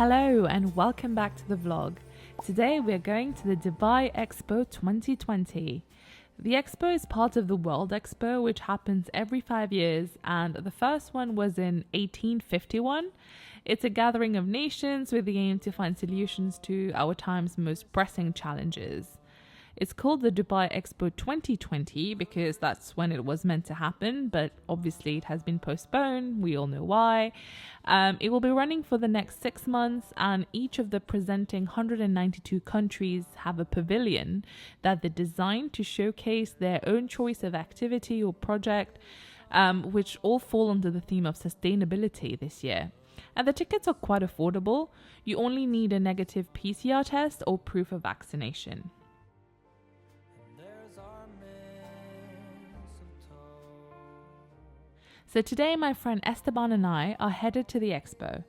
Hello and welcome back to the vlog. Today we're going to the Dubai Expo 2020. The Expo is part of the World Expo, which happens every 5 years, and the first one was in 1851. It's a gathering of nations with the aim to find solutions to our time's most pressing challenges. It's called the Dubai Expo 2020 because that's when it was meant to happen, but obviously it has been postponed. We all know why. It will be running for the next 6 months, and each of the presenting 192 countries have a pavilion that they designed to showcase their own choice of activity or project, which all fall under the theme of sustainability this year. And the tickets are quite affordable. You only need a negative PCR test or proof of vaccination. So today my friend Esteban and I are headed to the Expo.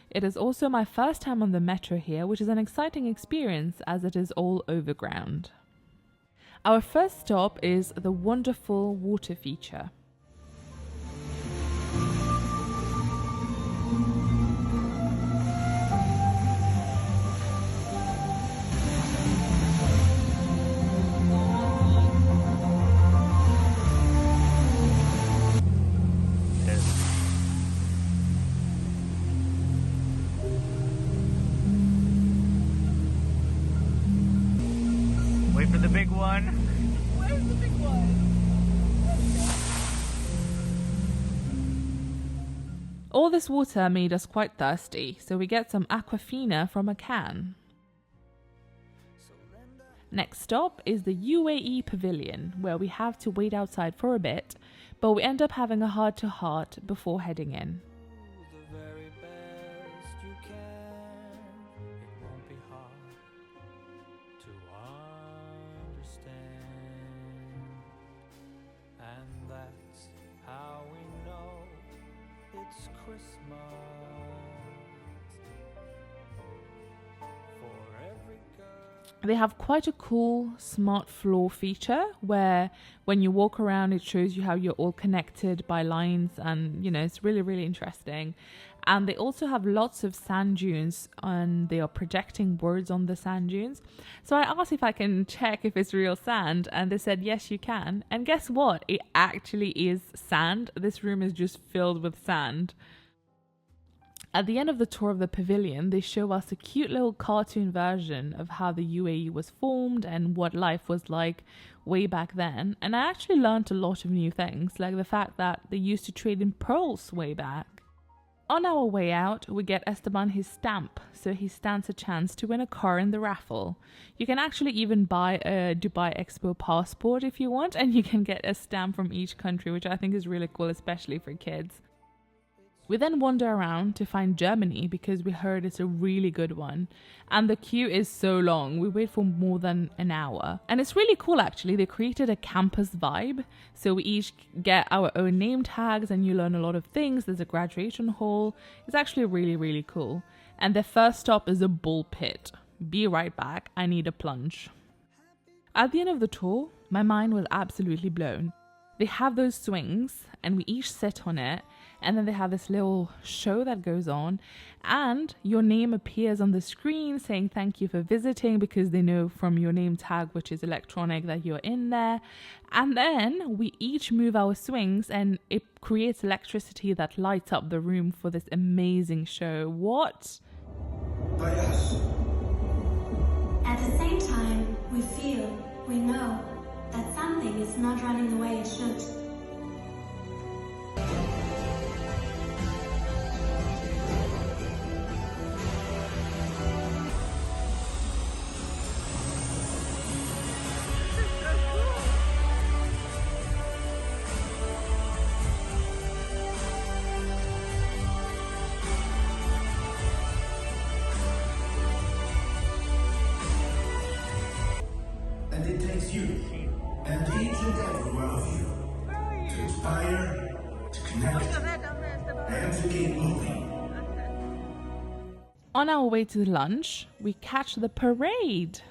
It is also my first time on the metro here, which is an exciting experience as it is all overground. Our first stop is the wonderful water feature. Wait for the big one. Where's the big one? All this water made us quite thirsty, so we get some Aquafina from a can. Next stop is the Uae Pavilion, where we have to wait outside for a bit, but we end up having a heart-to-heart before heading in. They have quite a cool smart floor feature where when you walk around it shows you how you're all connected by lines, and it's really interesting. And they also have lots of sand dunes and they are projecting words on the sand dunes. So I asked if I can check if it's real sand, and they said yes you can. And guess what? It actually is sand. This room is just filled with sand. At the end of the tour of the pavilion, they show us a cute little cartoon version of how the UAE was formed and what life was like way back then. And I actually learned a lot of new things, like the fact that they used to trade in pearls way back. On our way out, we get Esteban his stamp, so he stands a chance to win a car in the raffle. You can actually even buy a Dubai Expo passport if you want, and you can get a stamp from each country, which I think is really cool, especially for kids. We then wander around to find Germany because we heard it's a really good one. And the queue is so long. We wait for more than an hour. And it's really cool actually. They created a campus vibe. So we each get our own name tags and you learn a lot of things. There's a graduation hall. It's actually really cool. And the first stop is a bull pit. Be right back. I need a plunge. At the end of the tour, my mind was absolutely blown. They have those swings and we each sit on it, and then they have this little show that goes on and your name appears on the screen saying thank you for visiting, because they know from your name tag, which is electronic, that you're in there. And then we each move our swings and it creates electricity that lights up the room for this amazing show. What? By us. At the same time, we know that something is not running the way it should. And it takes you, and each and every one of you, to inspire, to connect, and to keep moving. On our way to lunch, we catch the parade.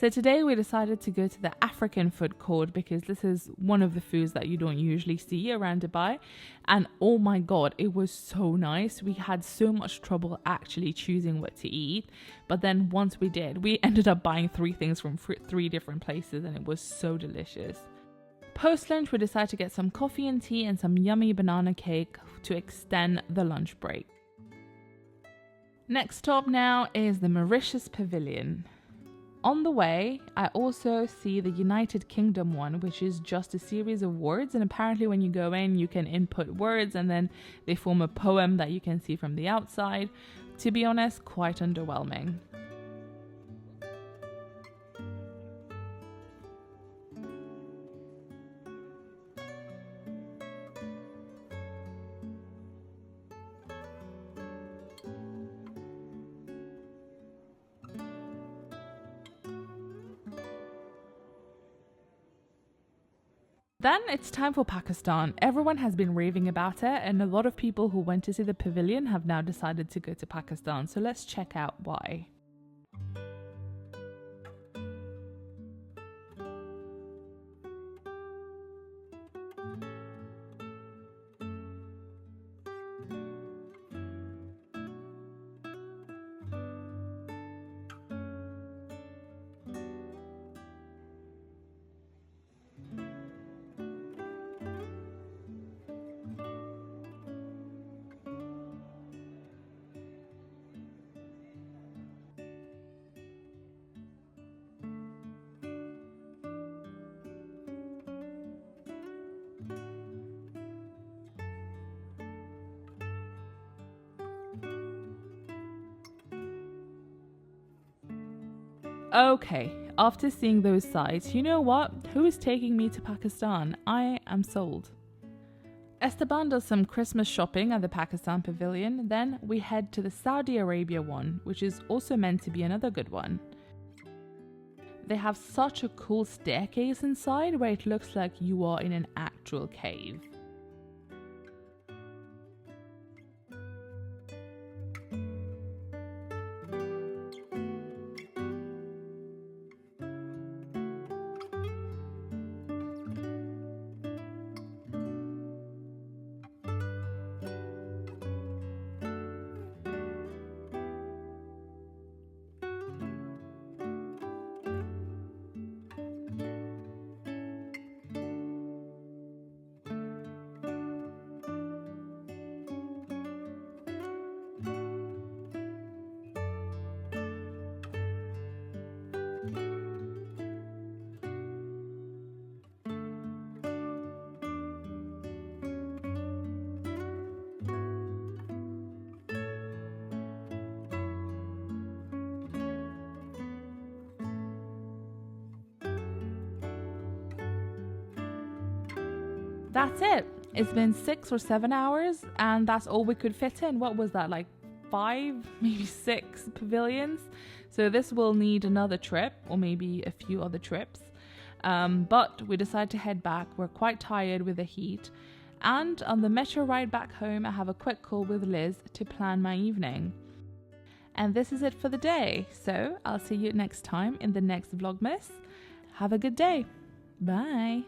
So today we decided to go to the African food court because this is one of the foods that you don't usually see around Dubai. And oh my God, it was so nice. We had so much trouble actually choosing what to eat. But then once we did, we ended up buying 3 things from 3 different places and it was so delicious. Post lunch, we decided to get some coffee and tea and some yummy banana cake to extend the lunch break. Next stop now is the Mauritius Pavilion. On the way, I also see the United Kingdom one, which is just a series of words. And apparently when you go in, you can input words and then they form a poem that you can see from the outside. To be honest, quite underwhelming. Then it's time for Pakistan. Everyone has been raving about it and a lot of people who went to see the pavilion have now decided to go to Pakistan. So let's check out why. Okay, after seeing those sights, you know what? Who is taking me to Pakistan? I am sold. Esteban does some Christmas shopping at the Pakistan Pavilion, then we head to the Saudi Arabia one, which is also meant to be another good one. They have such a cool staircase inside where it looks like you are in an actual cave. That's it. It's been 6 or 7 hours and that's all we could fit in. What was that, like 5, maybe 6 pavilions? So this will need another trip or maybe a few other trips. But we decided to head back. We're quite tired with the heat. And on the metro ride back home, I have a quick call with Liz to plan my evening. And this is it for the day. So I'll see you next time in the next Vlogmas. Have a good day. Bye.